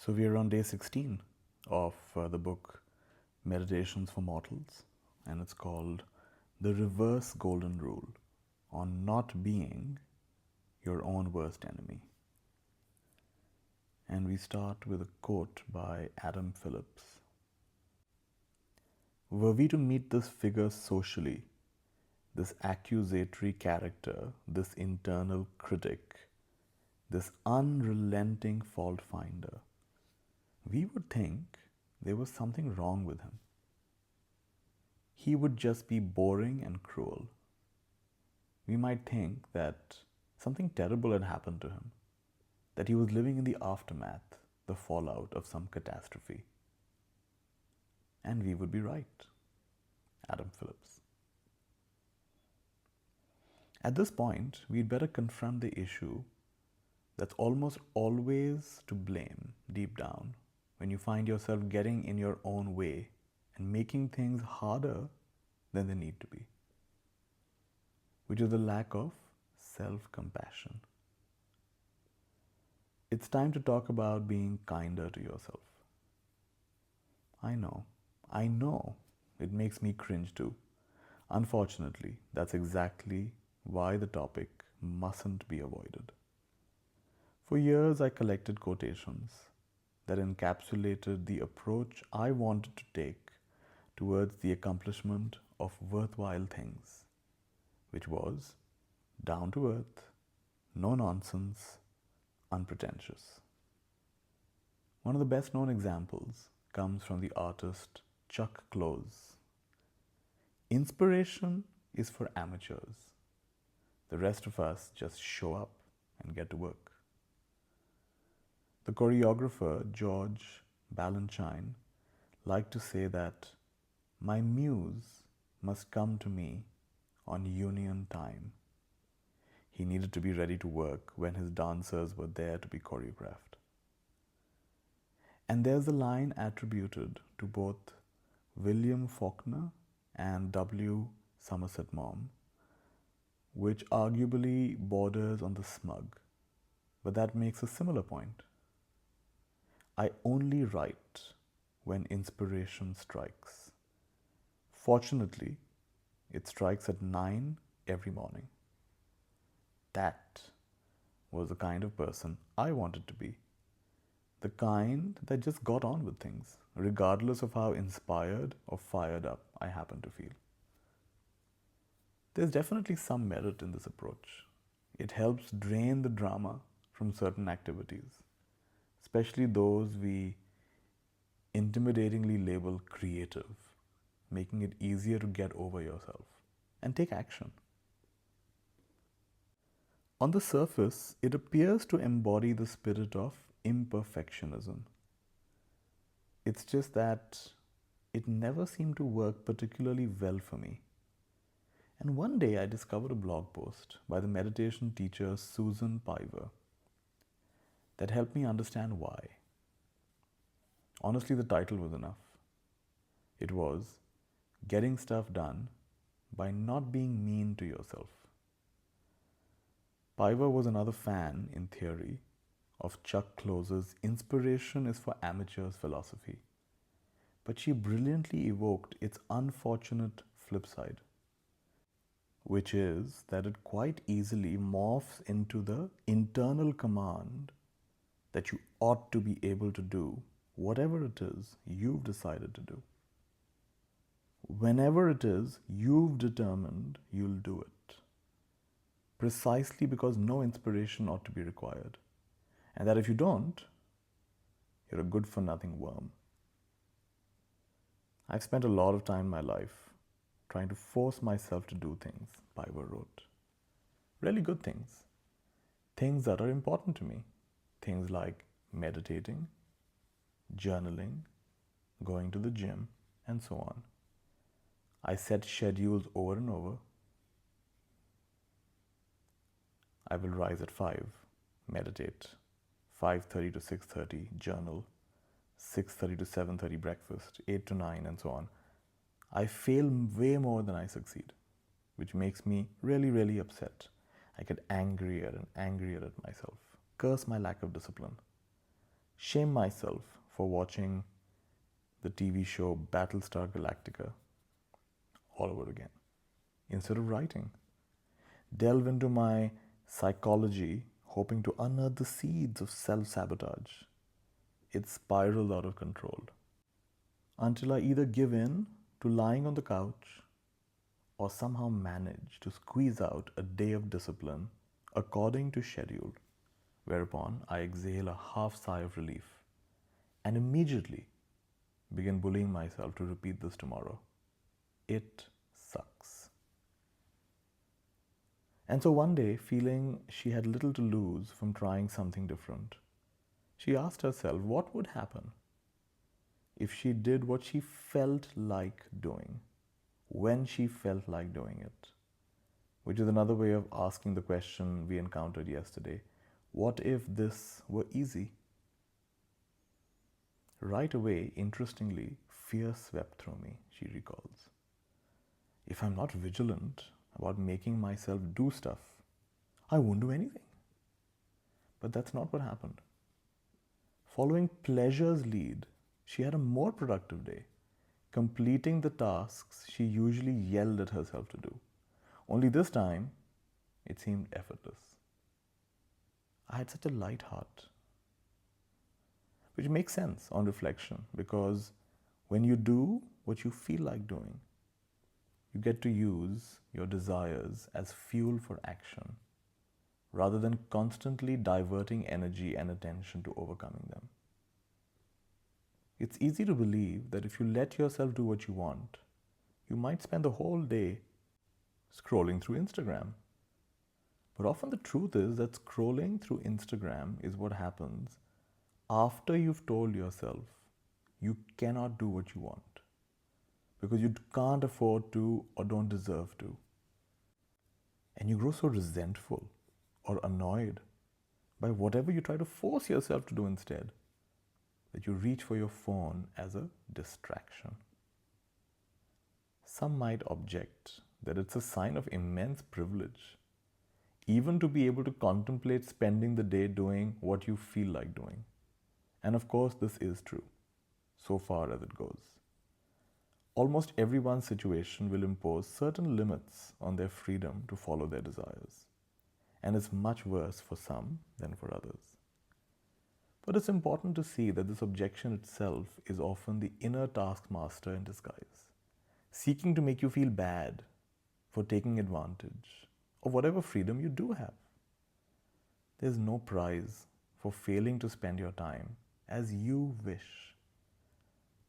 So we are on day 16 of the book Meditations for Mortals, and it's called The Reverse Golden Rule on Not Being Your Own Worst Enemy. And we start with a quote by Adam Phillips. Were we to meet this figure socially, this accusatory character, this internal critic, this unrelenting fault finder, we would think there was something wrong with him. He would just be boring and cruel. We might think that something terrible had happened to him, that he was living in the aftermath, the fallout of some catastrophe. And we would be right. Adam Phillips. At this point, we'd better confront the issue that's almost always to blame deep down when you find yourself getting in your own way and making things harder than they need to be, which is the lack of self-compassion. It's time to talk about being kinder to yourself. I know, it makes me cringe too. Unfortunately, that's exactly why the topic mustn't be avoided. For years, I collected quotations that encapsulated the approach I wanted to take towards the accomplishment of worthwhile things, which was down to earth, no nonsense, unpretentious. One of the best known examples comes from the artist Chuck Close. Inspiration is for amateurs. The rest of us just show up and get to work. The choreographer George Balanchine liked to say that my muse must come to me on union time. He needed to be ready to work when his dancers were there to be choreographed. And there's a line attributed to both William Faulkner and W. Somerset Maugham, which arguably borders on the smug, but that makes a similar point. I only write when inspiration strikes. Fortunately, it strikes at 9 every morning. That was the kind of person I wanted to be. The kind that just got on with things, regardless of how inspired or fired up I happen to feel. There's definitely some merit in this approach. It helps drain the drama from certain activities, especially those we intimidatingly label creative, making it easier to get over yourself and take action. On the surface, it appears to embody the spirit of imperfectionism. It's just that it never seemed to work particularly well for me. And one day I discovered a blog post by the meditation teacher Susan Piver that helped me understand why. Honestly, the title was enough. It was Getting Stuff Done by Not Being Mean to Yourself. Piver was another fan, in theory, of Chuck Close's inspiration is for amateurs philosophy, but she brilliantly evoked its unfortunate flip side, which is that it quite easily morphs into the internal command that you ought to be able to do whatever it is you've decided to do. Whenever it is you've determined you'll do it, precisely because no inspiration ought to be required, and that if you don't, you're a good-for-nothing worm. I've spent a lot of time in my life trying to force myself to do things, Piver wrote. Really good things. Things that are important to me. Things like meditating, journaling, going to the gym, and so on. I set schedules over and over. I will rise at 5, meditate, 5:30 to 6:30, journal, 6:30 to 7:30, breakfast, 8 to 9, and so on. I fail way more than I succeed, which makes me really, really upset. I get angrier and angrier at myself, curse my lack of discipline, shame myself for watching the TV show Battlestar Galactica all over again instead of writing. Delve into my psychology, hoping to unearth the seeds of self sabotage. It spiraled out of control until I either give in to lying on the couch or somehow manage to squeeze out a day of discipline according to schedule, whereupon I exhale a half sigh of relief and immediately begin bullying myself to repeat this tomorrow. It sucks. And so one day, feeling she had little to lose from trying something different, she asked herself what would happen if she did what she felt like doing, when she felt like doing it, which is another way of asking the question we encountered yesterday: what if this were easy? Right away, interestingly, fear swept through me, she recalls. If I'm not vigilant about making myself do stuff, I won't do anything. But that's not what happened. Following pleasure's lead, she had a more productive day, completing the tasks she usually yelled at herself to do. Only this time, it seemed effortless. I had such a light heart, which makes sense on reflection, because when you do what you feel like doing, you get to use your desires as fuel for action rather than constantly diverting energy and attention to overcoming them. It's easy to believe that if you let yourself do what you want, you might spend the whole day scrolling through Instagram. But often the truth is that scrolling through Instagram is what happens after you've told yourself you cannot do what you want because you can't afford to or don't deserve to. And you grow so resentful or annoyed by whatever you try to force yourself to do instead that you reach for your phone as a distraction. Some might object that it's a sign of immense privilege even to be able to contemplate spending the day doing what you feel like doing. And of course, this is true, so far as it goes. Almost everyone's situation will impose certain limits on their freedom to follow their desires, and it's much worse for some than for others. But it's important to see that this objection itself is often the inner taskmaster in disguise, seeking to make you feel bad for taking advantage of whatever freedom you do have. There's no prize for failing to spend your time as you wish,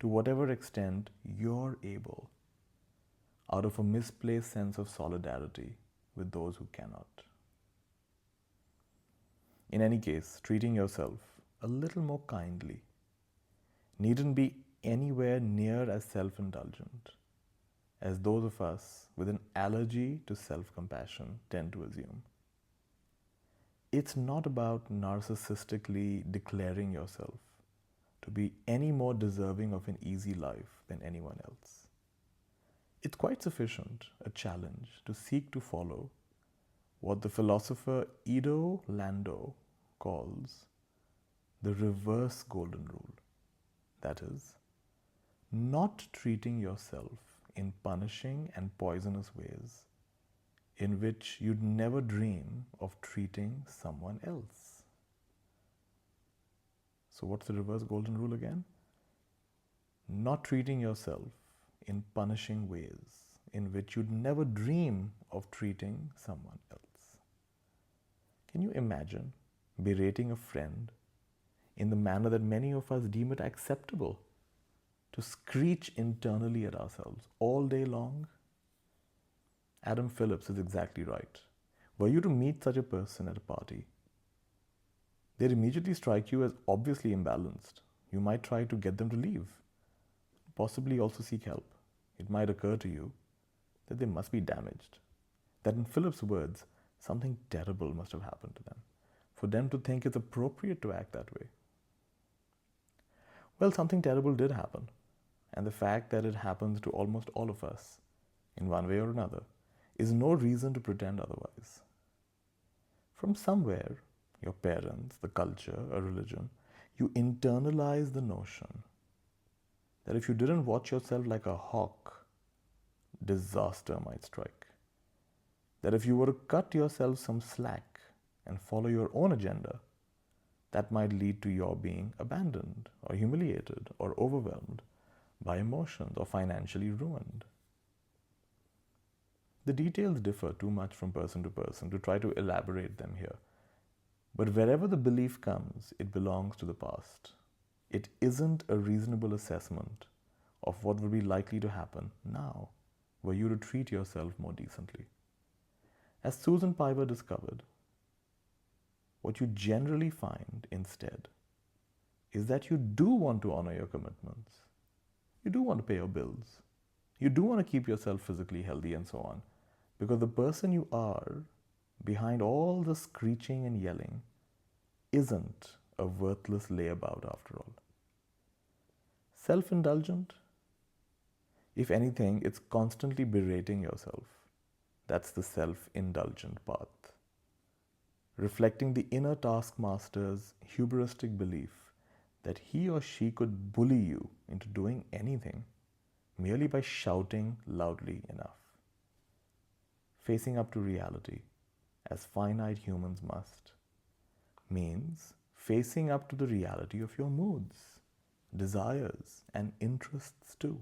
to whatever extent you're able, out of a misplaced sense of solidarity with those who cannot. In any case, treating yourself a little more kindly needn't be anywhere near as self-indulgent as those of us with an allergy to self-compassion tend to assume. It's not about narcissistically declaring yourself to be any more deserving of an easy life than anyone else. It's quite sufficient a challenge to seek to follow what the philosopher Ido Lando calls the reverse golden rule. That is, not treating yourself in punishing and poisonous ways in which you'd never dream of treating someone else. So what's the reverse golden rule again? Not treating yourself in punishing ways in which you'd never dream of treating someone else. Can you imagine berating a friend in the manner that many of us deem it acceptable to screech internally at ourselves all day long? Adam Phillips is exactly right. Were you to meet such a person at a party, they'd immediately strike you as obviously imbalanced. You might try to get them to leave, possibly also seek help. It might occur to you that they must be damaged, that in Phillips' words, something terrible must have happened to them for them to think it's appropriate to act that way. Well, something terrible did happen, and the fact that it happens to almost all of us in one way or another is no reason to pretend otherwise. From somewhere, your parents, the culture, a religion, You internalize the notion that if you didn't watch yourself like a hawk, disaster might strike. That if you were to cut yourself some slack and follow your own agenda, that might lead to your being abandoned or humiliated or overwhelmed by emotions or financially ruined. The details differ too much from person to person to try to elaborate them here. But wherever the belief comes, it belongs to the past. It isn't a reasonable assessment of what would be likely to happen now, were you to treat yourself more decently. As Susan Piver discovered, what you generally find instead is that you do want to honor your commitments. You do want to pay your bills. You do want to keep yourself physically healthy and so on. Because the person you are, behind all the screeching and yelling, isn't a worthless layabout after all. Self-indulgent? If anything, it's constantly berating yourself. That's the self-indulgent path. Reflecting the inner taskmaster's hubristic belief that he or she could bully you into doing anything merely by shouting loudly enough. Facing up to reality, as finite humans must, means facing up to the reality of your moods, desires, and interests too.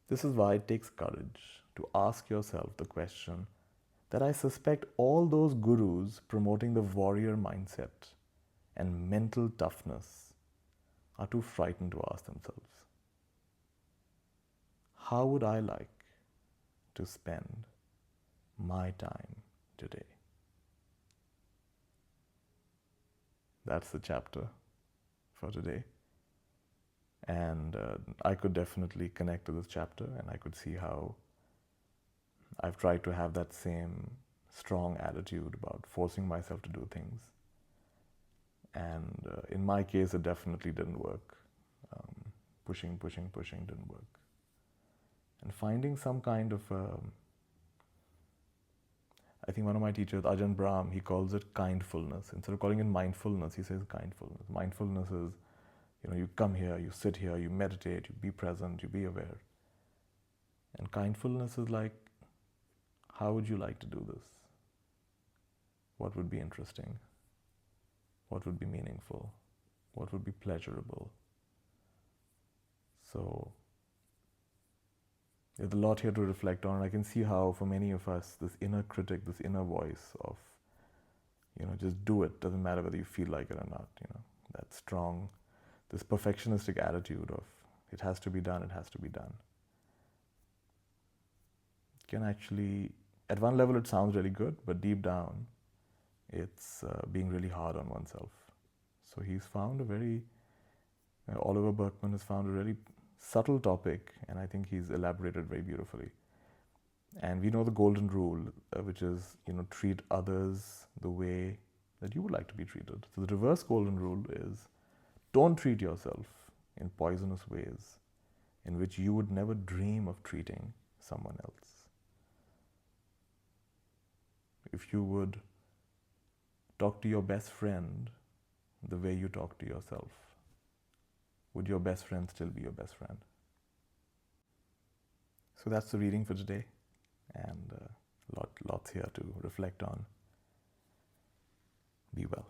This is why it takes courage to ask yourself the question that I suspect all those gurus promoting the warrior mindset and mental toughness are too frightened to ask themselves. How would I like to spend my time today? That's the chapter for today. And I could definitely connect to this chapter, and I could see how I've tried to have that same strong attitude about forcing myself to do things. And in my case, it definitely didn't work. Pushing didn't work. And finding some kind of, I think one of my teachers, Ajahn Brahm, he calls it kindfulness. Instead of calling it mindfulness, he says kindfulness. Mindfulness is, you come here, you sit here, you meditate, you be present, you be aware. And kindfulness is like, how would you like to do this? What would be interesting? What would be meaningful? What would be pleasurable? So there's a lot here to reflect on. I can see how for many of us, this inner critic, this inner voice of, just do it, doesn't matter whether you feel like it or not, that strong, this perfectionistic attitude of it has to be done, it has to be done. It can actually, at one level it sounds really good, but deep down it's being really hard on oneself. So he's found Oliver Burkeman has found a really subtle topic, and I think he's elaborated very beautifully. And we know the golden rule, which is, treat others the way that you would like to be treated. So the reverse golden rule is, don't treat yourself in poisonous ways in which you would never dream of treating someone else. If you would talk to your best friend the way you talk to yourself, would your best friend still be your best friend? So that's the reading for today, and lots here to reflect on. Be well.